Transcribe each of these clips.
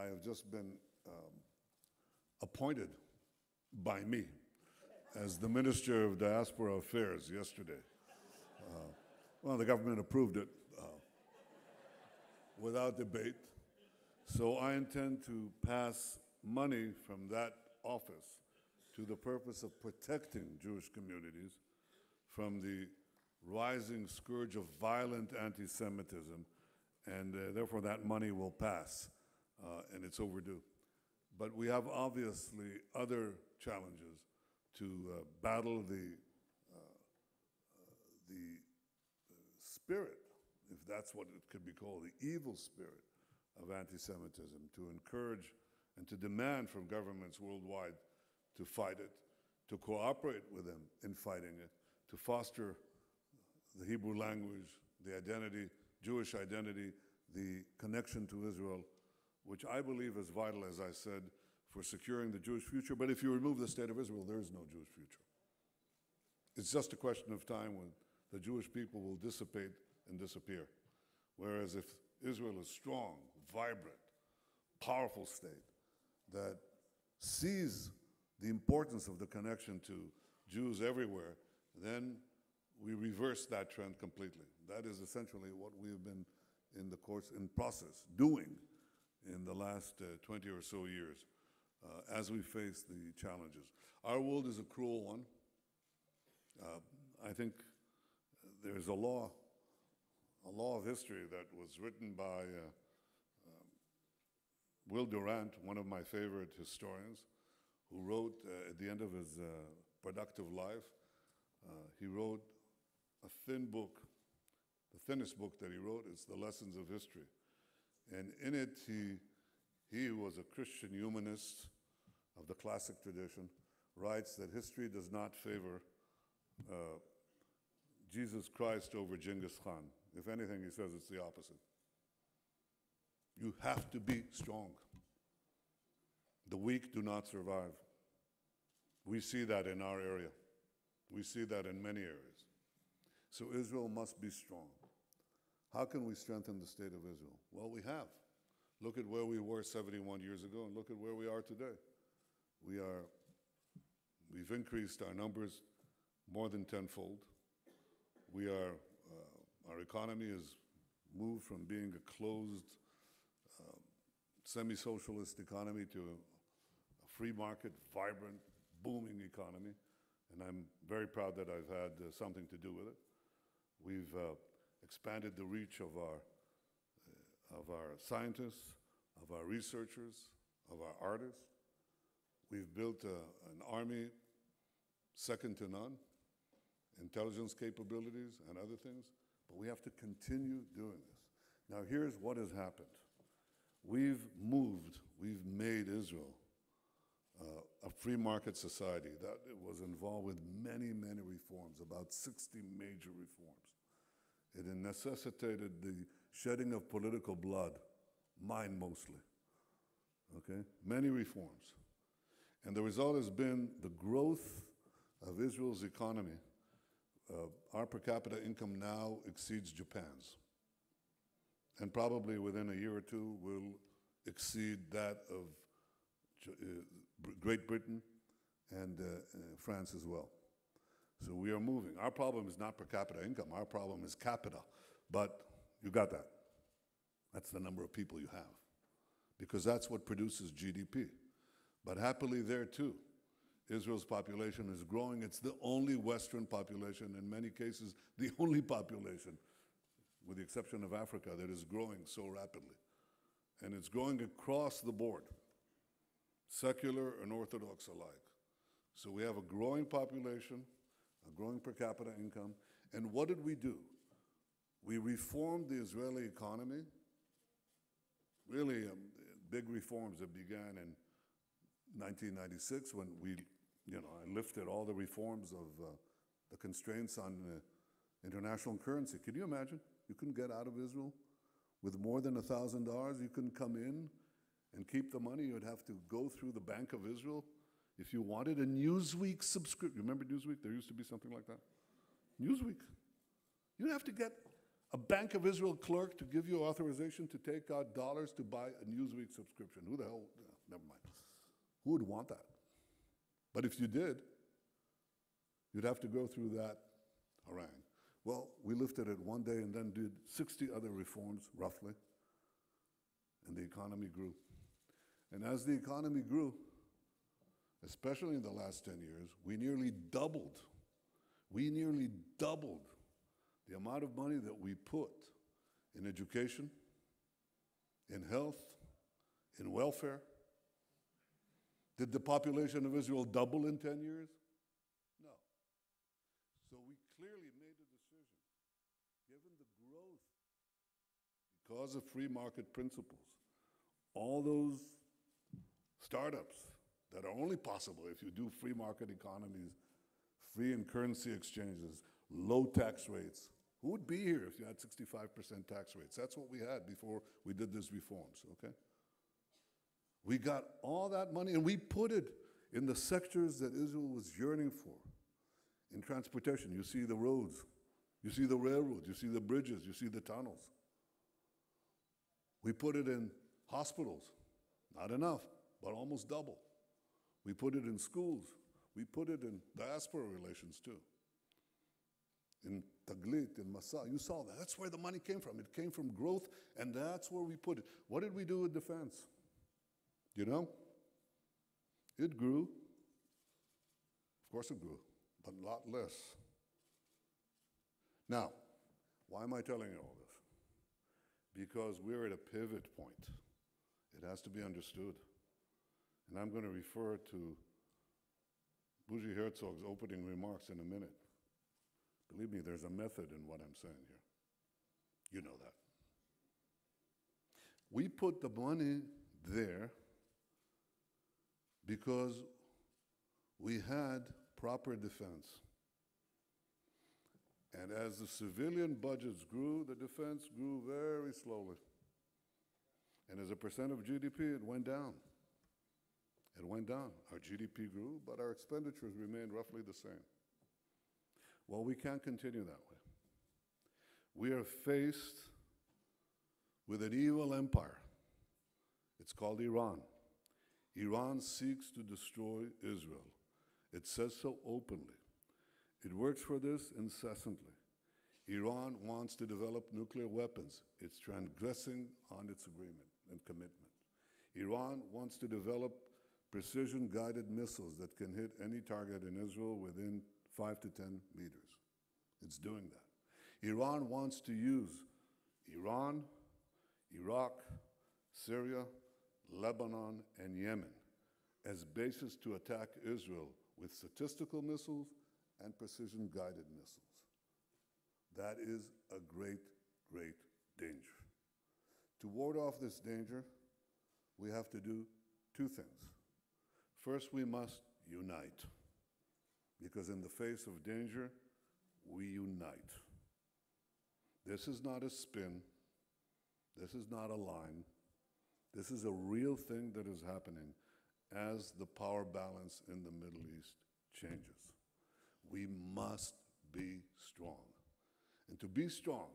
have just been appointed by me as the Minister of Diaspora Affairs yesterday. Well, the government approved it without debate. So I intend to pass money from that office to the purpose of protecting Jewish communities from the rising scourge of violent anti-Semitism, and therefore that money will pass, and it's overdue. But we have obviously other challenges to battle the spirit, if that's what it could be called, the evil spirit of anti-Semitism, to encourage and to demand from governments worldwide to fight it, to cooperate with them in fighting it, to foster the Hebrew language, the identity, Jewish identity, the connection to Israel, which I believe is vital, as I said, for securing the Jewish future. But if you remove the state of Israel, there is no Jewish future. It's just a question of time when the Jewish people will dissipate and disappear. Whereas if Israel is strong, vibrant, powerful state that sees the importance of the connection to Jews everywhere, then we reverse that trend completely. That is essentially what we have been in process doing in the last 20 or so years as we face the challenges. Our world is a cruel one. I think there's a law of history that was written by Will Durant, one of my favorite historians, who wrote at the end of his productive life, he wrote a thin book. The thinnest book that he wrote is The Lessons of History. And in it, he who was a Christian humanist of the classic tradition, writes that history does not favor Jesus Christ over Genghis Khan. If anything, he says it's the opposite. You have to be strong. The weak do not survive. We see that in our area. We see that in many areas. So Israel must be strong. How can we strengthen the state of Israel? Well, we have. Look at where we were 71 years ago and look at where we are today. We've increased our numbers more than tenfold. Our economy has moved from being a closed, semi-socialist economy to a free market, vibrant, booming economy. And I'm very proud that I've had something to do with it. We've expanded the reach of our scientists, of our researchers, of our artists. We've built an army second to none, intelligence capabilities and other things, but we have to continue doing this. Now here's what has happened. We've made Israel a free market society that was involved with many, many reforms, about 60 major reforms. It necessitated the shedding of political blood, mine mostly, okay? Many reforms. And the result has been the growth of Israel's economy. Our per capita income now exceeds Japan's. And probably within a year or two will exceed that of Great Britain and France as well. So we are moving. Our problem is not per capita income. Our problem is capita. But you got that. That's the number of people you have. Because that's what produces GDP. But happily there too, Israel's population is growing. It's the only Western population, in many cases, the only population, with the exception of Africa, that is growing so rapidly. And it's growing across the board, secular and Orthodox alike. So we have a growing population, a growing per capita income. And what did we do? We reformed the Israeli economy, really big reforms that began in 1996 when I lifted all the reforms of the constraints on international currency. Can you imagine? You couldn't get out of Israel with more than $1,000. You couldn't come in and keep the money. You'd have to go through the Bank of Israel. If you wanted a Newsweek subscription, remember Newsweek? There used to be something like that. Newsweek. You'd have to get a Bank of Israel clerk to give you authorization to take out dollars to buy a Newsweek subscription. Who the hell? Never mind. Who would want that? But if you did, you'd have to go through that harangue. Well, we lifted it one day and then did 60 other reforms, roughly, and the economy grew. And as the economy grew, especially in the last 10 years, we nearly doubled the amount of money that we put in education, in health, in welfare. Did the population of Israel double in 10 years? No. So we clearly made a decision, given the growth, because of free market principles, all those startups that are only possible if you do free market economies, free and currency exchanges, low tax rates. Who would be here if you had 65% tax rates? That's what we had before we did these reforms, okay? We got all that money and we put it in the sectors that Israel was yearning for. In transportation, you see the roads, you see the railroads, you see the bridges, you see the tunnels. We put it in hospitals, not enough, but almost double. We put it in schools. We put it in diaspora relations too. In Taglit, in Masa, you saw that. That's where the money came from. It came from growth, and that's where we put it. What did we do with defense? You know? It grew. Of course it grew, but a lot less. Now, why am I telling you all this? Because we're at a pivot point. It has to be understood. And I'm going to refer to Bougie Herzog's opening remarks in a minute. Believe me, there's a method in what I'm saying here. You know that. We put the money there because we had proper defense. And as the civilian budgets grew, the defense grew very slowly. And as a percent of GDP, it went down. It went down. Our GDP grew, but our expenditures remained roughly the same. Well, we can't continue that way. We are faced with an evil empire. It's called Iran. Iran seeks to destroy Israel. It says so openly. It works for this incessantly. Iran wants to develop nuclear weapons. It's transgressing on its agreement and commitment. Iran wants to develop precision-guided missiles that can hit any target in Israel within 5 to 10 meters. It's doing that. Iran wants to use Iran, Iraq, Syria, Lebanon, and Yemen as bases to attack Israel with statistical missiles and precision-guided missiles. That is a great, great danger. To ward off this danger, we have to do two things. First, we must unite, because in the face of danger, we unite. This is not a spin. This is not a line. This is a real thing that is happening as the power balance in the Middle East changes. We must be strong. And to be strong,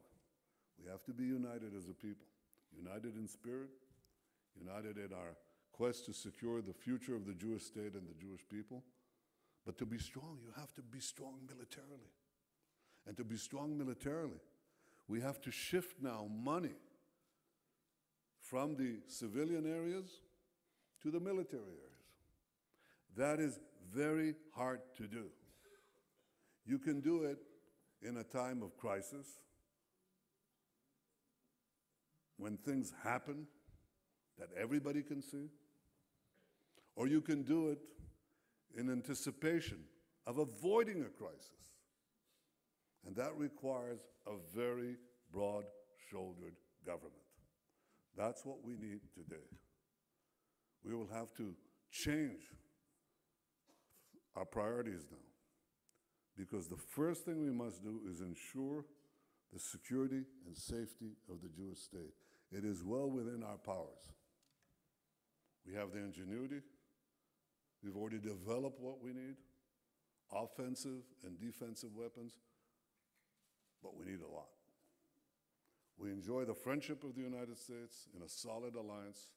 we have to be united as a people, united in spirit, united in our quest to secure the future of the Jewish state and the Jewish people. But to be strong, you have to be strong militarily. And to be strong militarily, we have to shift now money from the civilian areas to the military areas. That is very hard to do. You can do it in a time of crisis, when things happen that everybody can see, or you can do it in anticipation of avoiding a crisis. And that requires a very broad-shouldered government. That's what we need today. We will have to change our priorities now, because the first thing we must do is ensure the security and safety of the Jewish state. It is well within our powers. We have the ingenuity. We've already developed what we need, offensive and defensive weapons, but we need a lot. We enjoy the friendship of the United States in a solid alliance,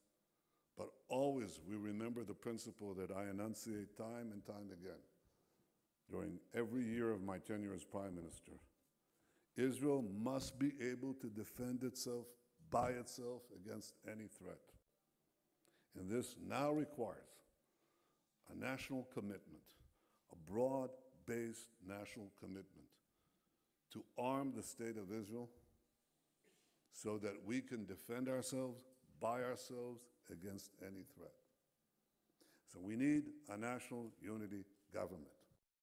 but always we remember the principle that I enunciate time and time again during every year of my tenure as Prime Minister. Israel must be able to defend itself by itself against any threat. And this now requires a national commitment, a broad-based national commitment to arm the state of Israel so that we can defend ourselves by ourselves against any threat. So we need a national unity government.